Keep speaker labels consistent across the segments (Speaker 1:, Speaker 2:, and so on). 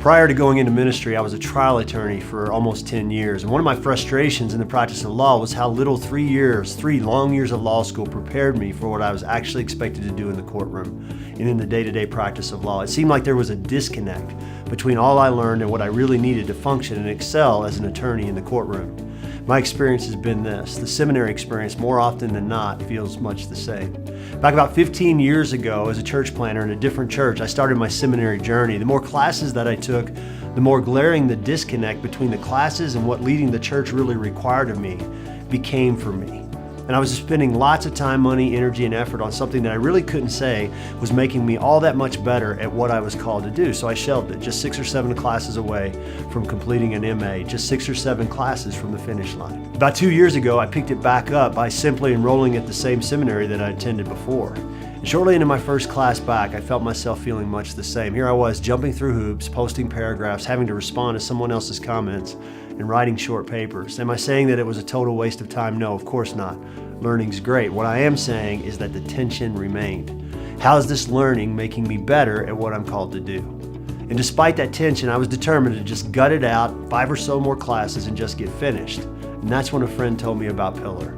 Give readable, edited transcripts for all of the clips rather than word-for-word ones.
Speaker 1: Prior to going into ministry, I was a trial attorney for almost 10 years. And one of my frustrations in the practice of law was how little 3 long years of law school prepared me for what I was actually expected to do in the courtroom and in the day-to-day practice of law. It seemed like there was a disconnect between all I learned and what I really needed to function and excel as an attorney in the courtroom. My experience has been this: the seminary experience, more often than not, feels much the same. Back about 15 years ago, as a church planter in a different church, I started my seminary journey. The more classes that I took, the more glaring the disconnect between the classes and what leading the church really required of me became for me. And I was spending lots of time, money, energy, and effort on something that I really couldn't say was making me all that much better at what I was called to do. So I shelved it, just 6 or 7 classes away from completing an MA, just 6 or 7 classes from the finish line. About 2 years ago, I picked it back up by simply enrolling at the same seminary that I attended before. And shortly into my first class back, I felt myself feeling much the same. Here I was, jumping through hoops, posting paragraphs, having to respond to someone else's comments, and writing short papers. Am I saying that it was a total waste of time? No, of course not. Learning's great. What I am saying is that the tension remained. How is this learning making me better at what I'm called to do? And despite that tension, I was determined to just gut it out, 5 or so more classes, and just get finished. And that's when a friend told me about Pillar.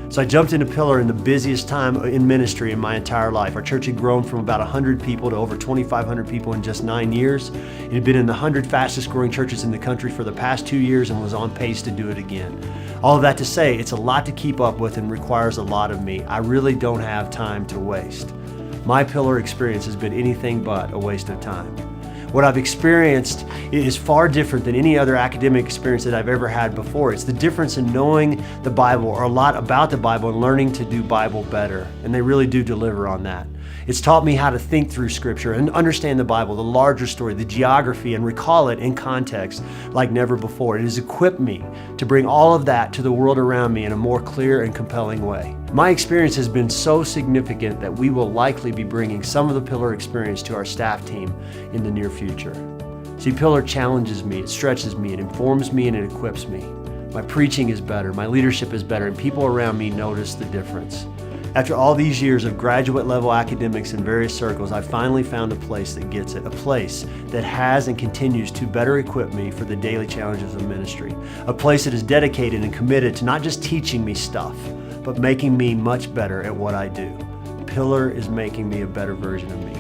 Speaker 1: So I jumped into Pillar in the busiest time in ministry in my entire life. Our church had grown from about 100 people to over 2,500 people in just 9 years. It had been in the 100 fastest growing churches in the country for the past 2 years and was on pace to do it again. All of that to say, it's a lot to keep up with and requires a lot of me. I really don't have time to waste. My Pillar experience has been anything but a waste of time. What I've experienced is far different than any other academic experience that I've ever had before. It's the difference in knowing the Bible, or a lot about the Bible, and learning to do Bible better. And they really do deliver on that. It's taught me how to think through Scripture and understand the Bible, the larger story, the geography, and recall it in context like never before. It has equipped me to bring all of that to the world around me in a more clear and compelling way. My experience has been so significant that we will likely be bringing some of the Pillar experience to our staff team in the near future. See, Pillar challenges me, it stretches me, it informs me, and it equips me. My preaching is better, my leadership is better, and people around me notice the difference. After all these years of graduate level academics in various circles, I finally found a place that gets it, a place that has and continues to better equip me for the daily challenges of ministry, a place that is dedicated and committed to not just teaching me stuff, but making me much better at what I do. Pillar is making me a better version of me.